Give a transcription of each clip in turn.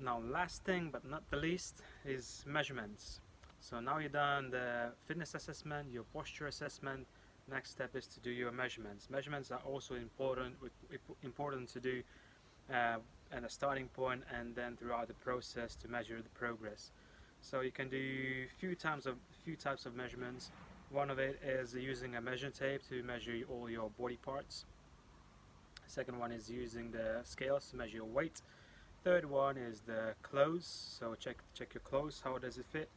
Now last thing but not the least is measurements. So now you've done the fitness assessment, your posture assessment. Next step is to do your measurements. Measurements are also important to do at a starting point and then throughout the process to measure the progress. So you can do few types of measurements. One of it is using a measuring tape to measure all your body parts. Second one is using the scales to measure your weight. Third one is the clothes, so check your clothes, how does it fit.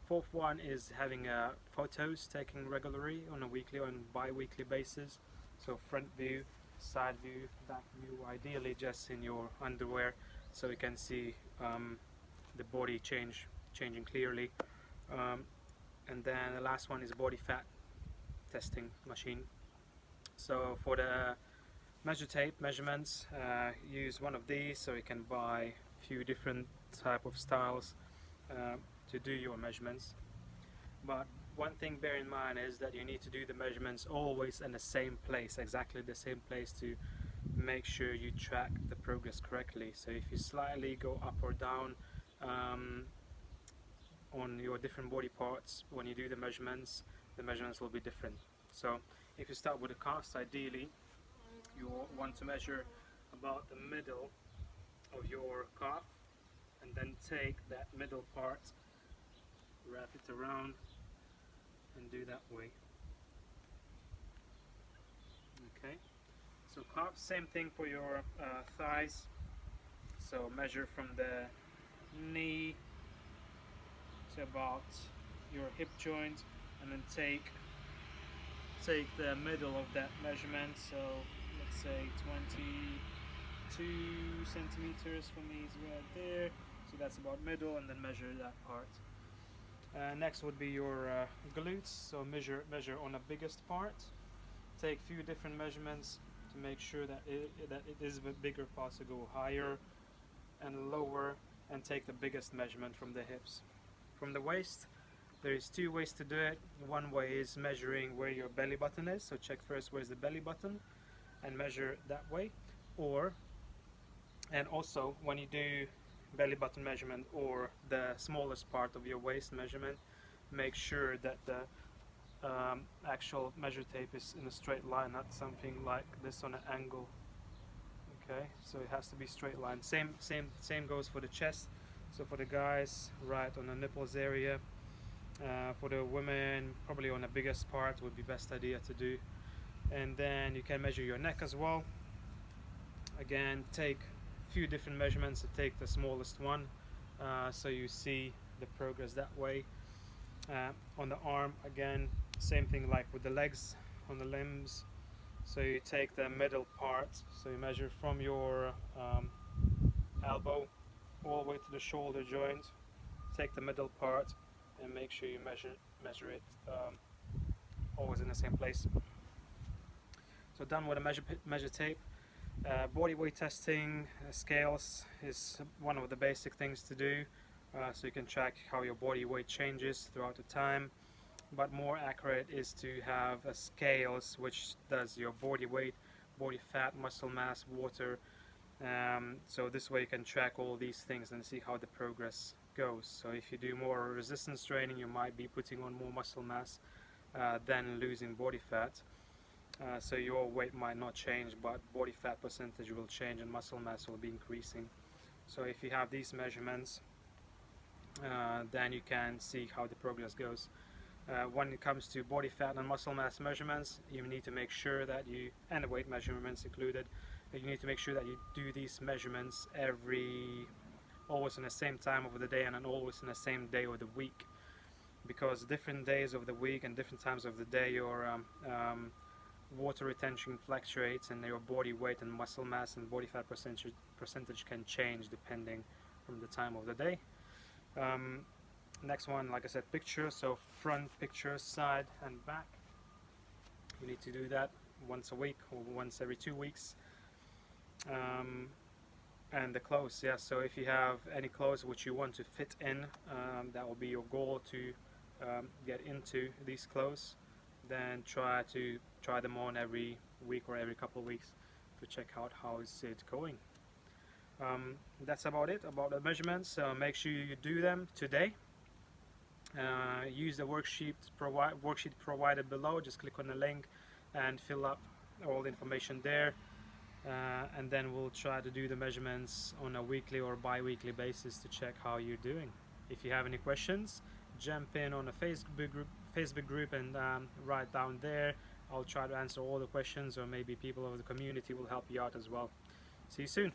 Fourth one is having photos taken regularly on a weekly or bi-weekly basis, so front view, side view, back view, ideally just in your underwear, so you can see the body changing clearly. And then the last one is body fat testing machine. So for the measure tape measurements, use one of these, so you can buy a few different type of styles to do your measurements. But one thing bear in mind is that you need to do the measurements always in the same place, exactly the same place, to make sure you track the progress correctly. So if you slightly go up or down on your different body parts when you do the measurements will be different. So if you start with the calves, ideally you want to measure about the middle of your calf and then take that middle part, wrap it around and do that way. Okay, so calves, same thing for your thighs. So measure from the knee to about your hip joint and then take the middle of that measurement, so let's say 22 centimeters for me is right there, so that's about middle, and then measure that part. Next would be your glutes, so measure on the biggest part, take few different measurements to make sure that it is the bigger part, to go higher and lower, and take the biggest measurement from the hips. From the waist, there is two ways to do it. One way is measuring where your belly button is, so check first where's the belly button and measure that way. And also when you do belly button measurement or the smallest part of your waist measurement, make sure that the actual measure tape is in a straight line, not something like this on an angle. Okay, so it has to be straight line. Same goes for the chest. So for the guys, right on the nipples area. For the women, probably on the biggest part would be best idea to do. And then you can measure your neck as well. Again, take a few different measurements to take the smallest one, so you see the progress that way. On the arm, again, same thing like with the legs, on the limbs. So you take the middle part, so you measure from your elbow all the way to the shoulder joint, take the middle part and make sure you measure it always in the same place. So done with a measure tape. Body weight testing, scales is one of the basic things to do, so you can track how your body weight changes throughout the time. But more accurate is to have a scales which does your body weight, body fat, muscle mass, water. So this way you can track all these things and see how the progress goes. So if you do more resistance training, you might be putting on more muscle mass than losing body fat. So your weight might not change, but body fat percentage will change and muscle mass will be increasing. So if you have these measurements, then you can see how the progress goes. When it comes to body fat and muscle mass measurements, you need to make sure that you, and the weight measurements included, you need to make sure that you do these measurements always in the same time of the day and always in the same day of the week, because different days of the week and different times of the day your water retention fluctuates and your body weight and muscle mass and body fat percentage can change depending from the time of the day. Next one, like I said, picture, so front picture, side and back. You need to do that once a week or once every 2 weeks. And the clothes, yeah, so if you have any clothes which you want to fit in, that will be your goal to get into these clothes, then try them on every week or every couple of weeks to check out how is it going. That's about it about the measurements. So make sure you do them today. Use the worksheet provided below. Just click on the link and fill up all the information there, and then we'll try to do the measurements on a weekly or bi-weekly basis to check how you're doing. If you have any questions, jump in on a Facebook group and write down there. I'll try to answer all the questions, or maybe people of the community will help you out as well. See you soon.